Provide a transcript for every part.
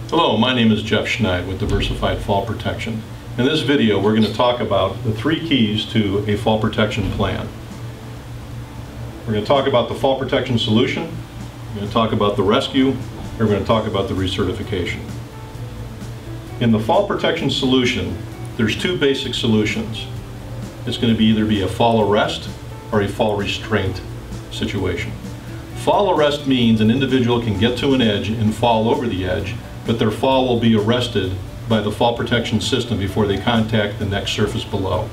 Hello, my name is Jeff Schneid with Diversified Fall Protection. In this video, we're going to talk about the 3 keys to a fall protection plan. We're going to talk about the fall protection solution, we're going to talk about the rescue, and we're going to talk about the recertification. In the fall protection solution, there's 2 basic solutions. It's going to either be a fall arrest or a fall restraint situation. Fall arrest means an individual can get to an edge and fall over the edge, but their fall will be arrested by the fall protection system before they contact the next surface below.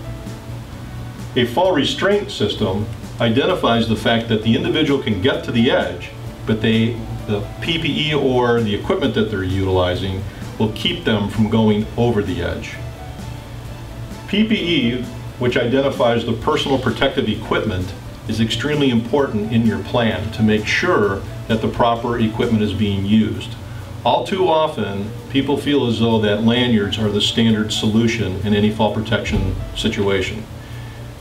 A fall restraint system identifies the fact that the individual can get to the edge, but the PPE or the equipment that they're utilizing will keep them from going over the edge. PPE, which identifies the personal protective equipment, is extremely important in your plan to make sure that the proper equipment is being used. All too often, people feel as though that lanyards are the standard solution in any fall protection situation.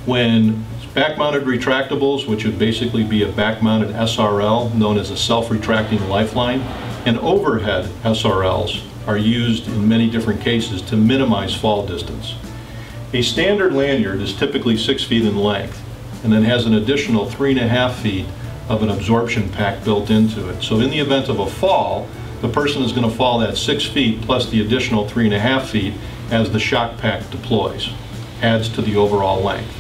When back-mounted retractables, which would basically be a back-mounted SRL known as a self-retracting lifeline, and overhead SRLs are used in many different cases to minimize fall distance. A standard lanyard is typically 6 feet in length and then has an additional 3.5 feet of an absorption pack built into it. So in the event of a fall, the person is going to fall that 6 feet plus the additional 3.5 feet as the shock pack deploys, adds to the overall length.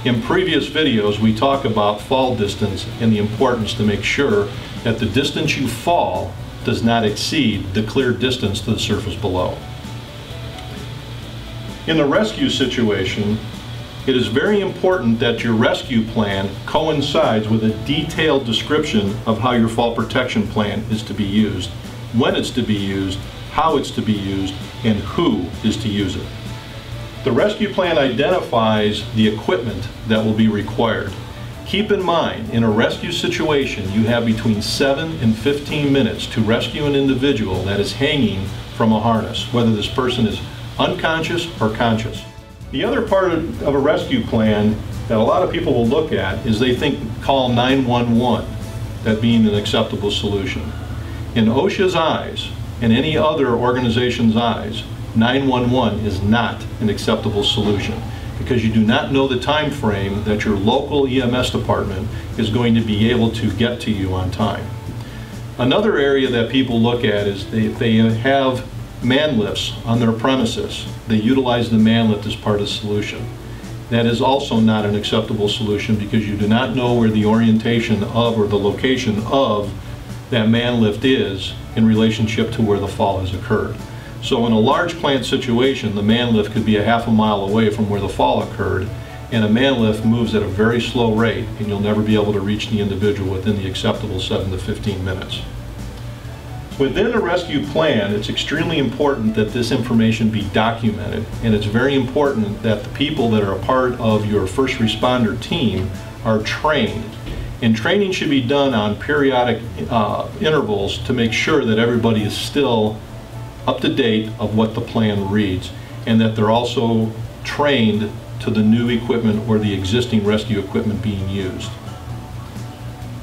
In previous videos, we talk about fall distance and the importance to make sure that the distance you fall does not exceed the clear distance to the surface below. In the rescue situation, it is very important that your rescue plan coincides with a detailed description of how your fall protection plan is to be used, when it's to be used, how it's to be used, and who is to use it. The rescue plan identifies the equipment that will be required. Keep in mind, in a rescue situation, you have between 7 and 15 minutes to rescue an individual that is hanging from a harness, whether this person is unconscious or conscious. The other part of a rescue plan that a lot of people will look at is they call 911 that being an acceptable solution. In OSHA's eyes, and any other organization's eyes, 911 is not an acceptable solution because you do not know the time frame that your local EMS department is going to be able to get to you on time. Another area that people look at is they have man lifts on their premises. They utilize the man lift as part of the solution. That is also not an acceptable solution because you do not know where the orientation of or the location of that man lift is in relationship to where the fall has occurred. So in a large plant situation, the man lift could be a half a mile away from where the fall occurred, and a man lift moves at a very slow rate, and you'll never be able to reach the individual within the acceptable 7 to 15 minutes. Within a rescue plan, it's extremely important that this information be documented, and it's very important that the people that are a part of your first responder team are trained. And training should be done on periodic intervals to make sure that everybody is still up to date of what the plan reads, and that they're also trained to the new equipment or the existing rescue equipment being used.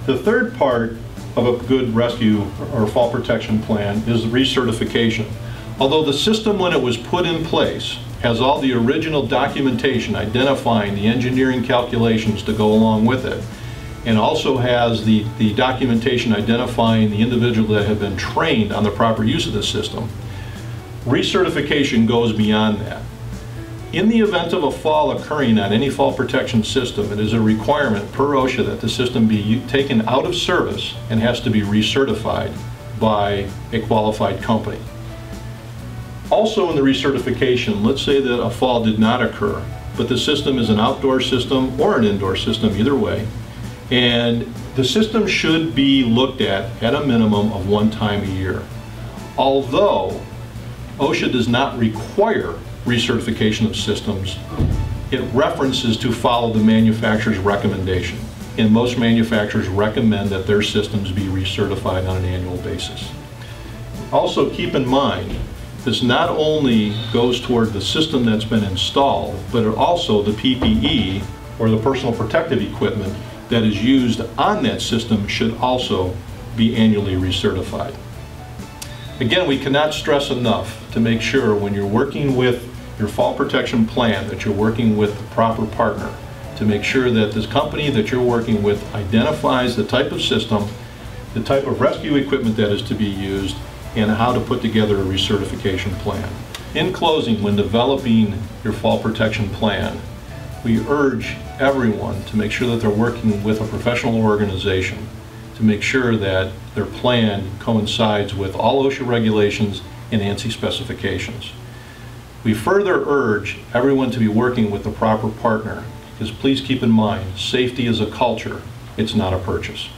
The third part of a good rescue or fall protection plan is the recertification. Although the system, when it was put in place, has all the original documentation identifying the engineering calculations to go along with it, and also has the documentation identifying the individual that have been trained on the proper use of the system, recertification goes beyond that. In the event of a fall occurring on any fall protection system, it is a requirement per OSHA that the system be taken out of service and has to be recertified by a qualified company. Also in the recertification, let's say that a fall did not occur, but the system is an outdoor system or an indoor system, either way, and the system should be looked at a minimum of 1 time a year. Although OSHA does not require recertification of systems, it references to follow the manufacturer's recommendation. And most manufacturers recommend that their systems be recertified on an annual basis. Also keep in mind, this not only goes toward the system that's been installed, but also the PPE or the personal protective equipment that is used on that system should also be annually recertified. Again, we cannot stress enough to make sure when you're working with your fall protection plan that you're working with the proper partner, to make sure that this company that you're working with identifies the type of system, the type of rescue equipment that is to be used, and how to put together a recertification plan. In closing, when developing your fall protection plan, we urge everyone to make sure that they're working with a professional organization to make sure that their plan coincides with all OSHA regulations and ANSI specifications. We further urge everyone to be working with the proper partner, because please keep in mind, safety is a culture, it's not a purchase.